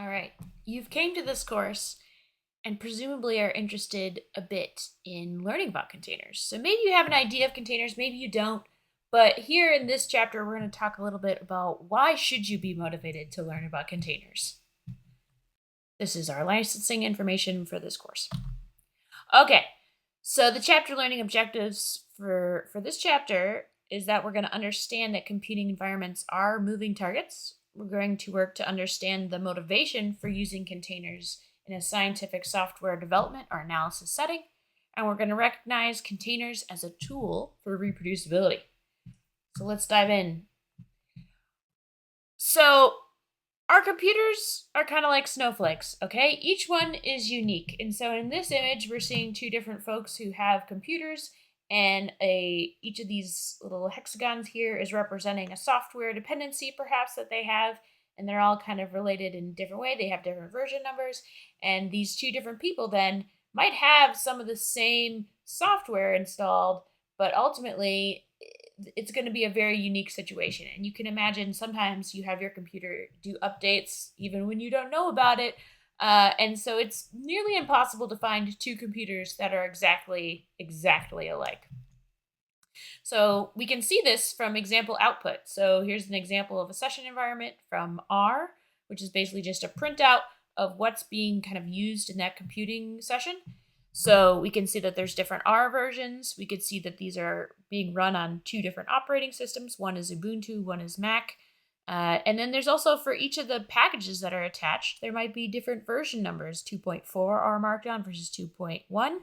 All right. You've came to this course and presumably are interested a bit in learning about containers. So maybe you have an idea of containers, maybe you don't. But here in this chapter, we're going to talk a little bit about why should you be motivated to learn about containers. This is our licensing information for this course. Okay, so the chapter learning objectives for this chapter is that we're going to understand that computing environments are moving targets. We're going to work to understand the motivation for using containers in a scientific software development or analysis setting. And we're going to recognize containers as a tool for reproducibility. So let's dive in. So our computers are kind of like snowflakes, okay? Each one is unique. And so in this image, we're seeing two different folks who have computers, and each of these little hexagons here is representing a software dependency perhaps that they have, and they're all kind of related in a different way. They have different version numbers, and these two different people then might have some of the same software installed, but ultimately it's going to be a very unique situation. And you can imagine sometimes you have your computer do updates even when you don't know about it. And so it's nearly impossible to find two computers that are exactly alike. So we can see this from example output. So here's an example of a session environment from R, which is basically just a printout of what's being kind of used in that computing session. So we can see that there's different R versions. We could see that these are being run on two different operating systems. One is Ubuntu, one is Mac. And then there's also, for each of the packages that are attached, there might be different version numbers. 2.4 R Markdown versus 2.1.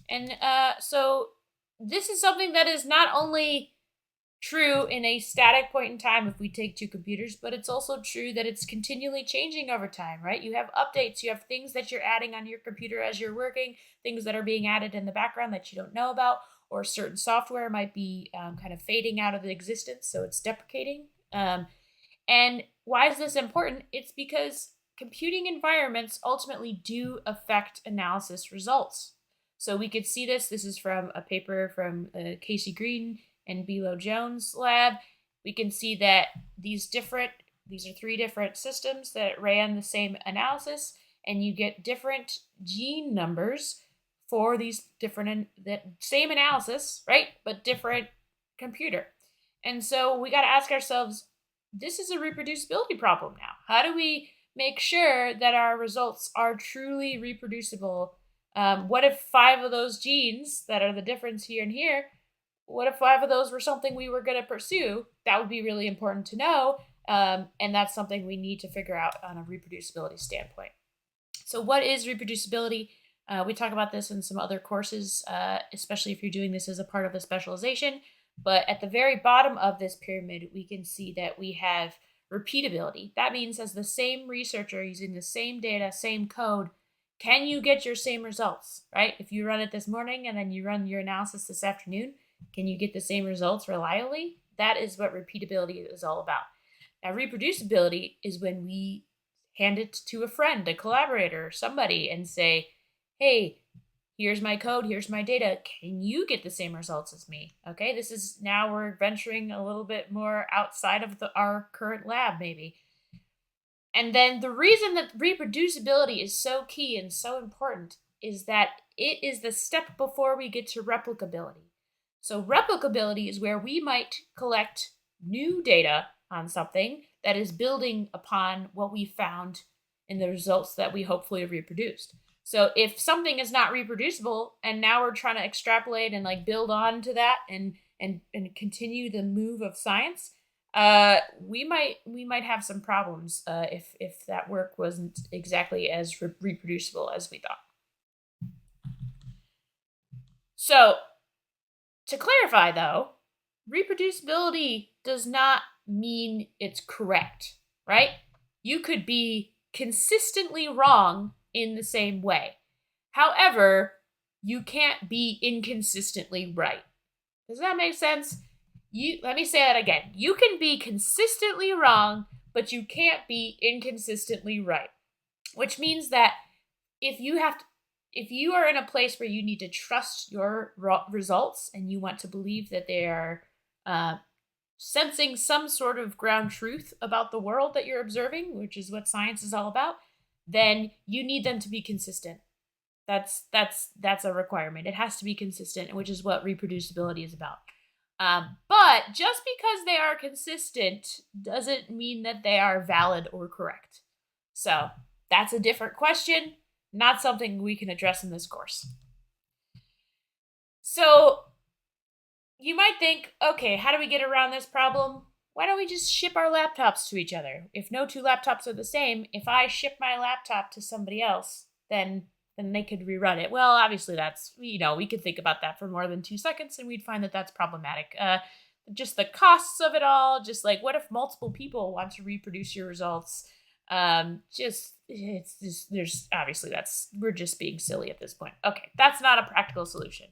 And so this is something that is not only true in a static point in time if we take two computers, but it's also true that it's continually changing over time, right? You have updates, you have things that you're adding on your computer as you're working, things that are being added in the background that you don't know about, or certain software might be kind of fading out of existence, so it's deprecating. And why is this important? It's because computing environments ultimately do affect analysis results. So we could see this. This is from a paper from Casey Green and Bilo Jones lab. We can see that these are three different systems that ran the same analysis, and you get different gene numbers for these same analysis, right? But different computer. And so we got to ask ourselves, this is a reproducibility problem now. How do we make sure that our results are truly reproducible? What if 5 of those genes that are the difference here and here, what if 5 of those were something we were going to pursue? That would be really important to know. And that's something we need to figure out on a reproducibility standpoint. So what is reproducibility? We talk about this in some other courses, especially if you're doing this as a part of the specialization. But at the very bottom of this pyramid, we can see that we have repeatability. That means as the same researcher using the same data, same code, can you get your same results, right? If you run it this morning and then you run your analysis this afternoon, can you get the same results reliably? That is what repeatability is all about. Now, reproducibility is when we hand it to a friend, a collaborator, somebody, and say, hey, here's my code, here's my data. Can you get the same results as me? Okay, now we're venturing a little bit more outside of our current lab, maybe. And then the reason that reproducibility is so key and so important is that it is the step before we get to replicability. So replicability is where we might collect new data on something that is building upon what we found in the results that we hopefully have reproduced. So if something is not reproducible and now we're trying to extrapolate and like build on to that and continue the move of science, we might have some problems if that work wasn't exactly as reproducible as we thought. So to clarify, though, reproducibility does not mean it's correct, right? You could be consistently wrong in the same way. However, you can't be inconsistently right. Does that make sense? Let me say that again. You can be consistently wrong, but you can't be inconsistently right. Which means that if you are in a place where you need to trust your results and you want to believe that they are sensing some sort of ground truth about the world that you're observing, which is what science is all about, then you need them to be consistent. That's a requirement. It has to be consistent, which is what reproducibility is about. But just because they are consistent doesn't mean that they are valid or correct. So that's a different question, not something we can address in this course. So you might think, okay, how do we get around this problem? Why don't we just ship our laptops to each other? If no two laptops are the same, if I ship my laptop to somebody else, then they could rerun it. Well, obviously that's, we could think about that for more than 2 seconds and we'd find that that's problematic. Just the costs of it all, just like what if multiple people want to reproduce your results? There's obviously we're just being silly at this point. Okay, that's not a practical solution.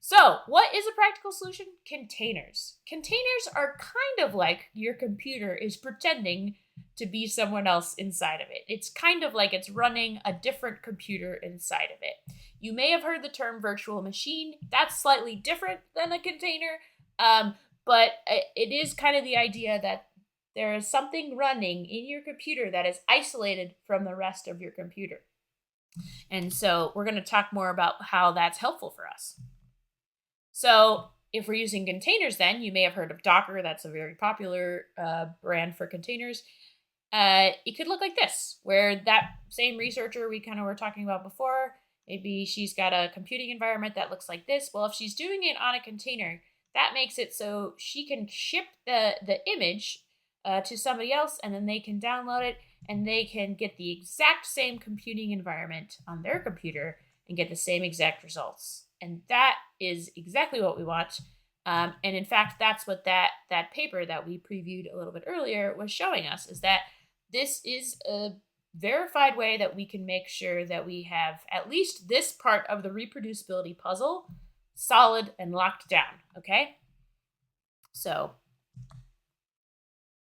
So, what is a practical solution? Containers. Containers are kind of like your computer is pretending to be someone else inside of it. It's kind of like it's running a different computer inside of it. You may have heard the term virtual machine. That's slightly different than a container, but it is kind of the idea that there is something running in your computer that is isolated from the rest of your computer. And so we're going to talk more about how that's helpful for us. So if we're using containers, then you may have heard of Docker. That's a very popular brand for containers. It could look like this, where that same researcher we kind of were talking about before, maybe she's got a computing environment that looks like this. Well, if she's doing it on a container, that makes it so she can ship the image to somebody else, and then they can download it, and they can get the exact same computing environment on their computer and get the same exact results. And that is exactly what we want. And in fact, that's what that paper that we previewed a little bit earlier was showing us, is that this is a verified way that we can make sure that we have at least this part of the reproducibility puzzle solid and locked down, okay? So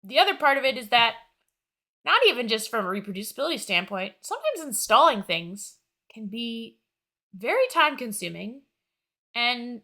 the other part of it is that not even just from a reproducibility standpoint, sometimes installing things can be very time consuming and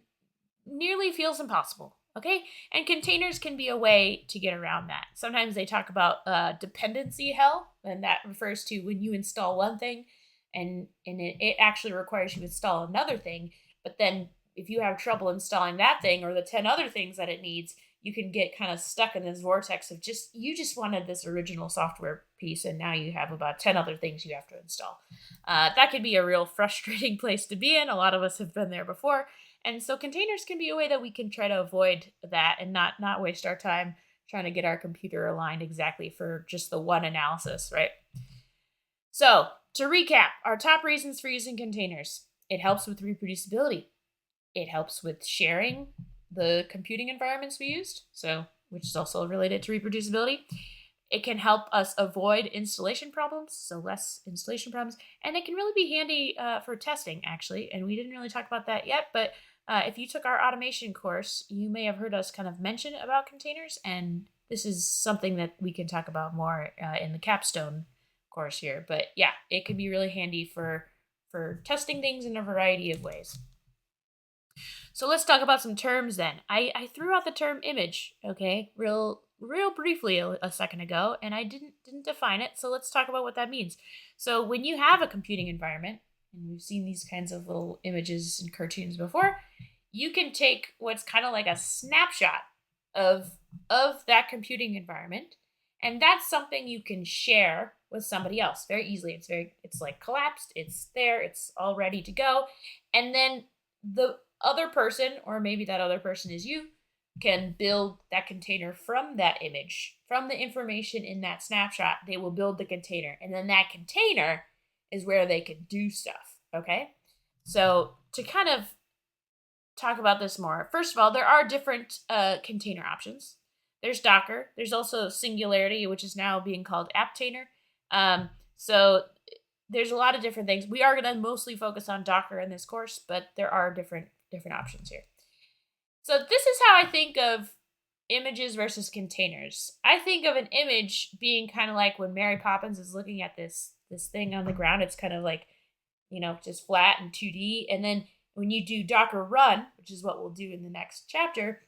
nearly feels impossible, okay? And containers can be a way to get around that. Sometimes they talk about dependency hell, and that refers to when you install one thing and it actually requires you to install another thing, but then if you have trouble installing that thing or the 10 other things that it needs, you can get kind of stuck in this vortex of you just wanted this original software piece and now you have about 10 other things you have to install. That could be a real frustrating place to be in. A lot of us have been there before. And so containers can be a way that we can try to avoid that and not waste our time trying to get our computer aligned exactly for just the one analysis, right? So to recap, our top reasons for using containers: it helps with reproducibility. It helps with sharing the computing environments we used, so which is also related to reproducibility. It can help us avoid installation problems, so less installation problems, and it can really be handy for testing, actually. And we didn't really talk about that yet, but if you took our automation course, you may have heard us kind of mention about containers, and this is something that we can talk about more in the capstone course here. But yeah, it could be really handy for testing things in a variety of ways. So let's talk about some terms then. I threw out the term image, okay, real briefly a second ago, and I didn't define it. So let's talk about what that means. So when you have a computing environment, and we've seen these kinds of little images and cartoons before, you can take what's kind of like a snapshot of that computing environment, and that's something you can share with somebody else very easily. It's like collapsed, it's there, it's all ready to go, and then the other person, or maybe that other person is you, can build that container from that image, from the information in that snapshot. They will build the container, and then that container is where they can do stuff, okay? So to kind of talk about this more, first of all, there are different container options. There's Docker. There's also Singularity, which is now being called Apptainer. So there's a lot of different things. We are going to mostly focus on Docker in this course, but there are different options here. So this is how I think of images versus containers. I think of an image being kind of like when Mary Poppins is looking at this thing on the ground. It's kind of like, just flat and 2D. And then when you do Docker run, which is what we'll do in the next chapter,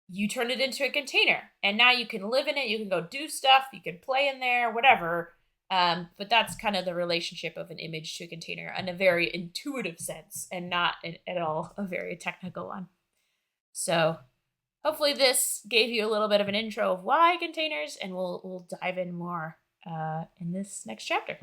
you turn it into a container. And now you can live in it. You can go do stuff. You can play in there, whatever. But that's kind of the relationship of an image to a container in a very intuitive sense and not at all a very technical one. So hopefully this gave you a little bit of an intro of why containers, and we'll dive in more in this next chapter.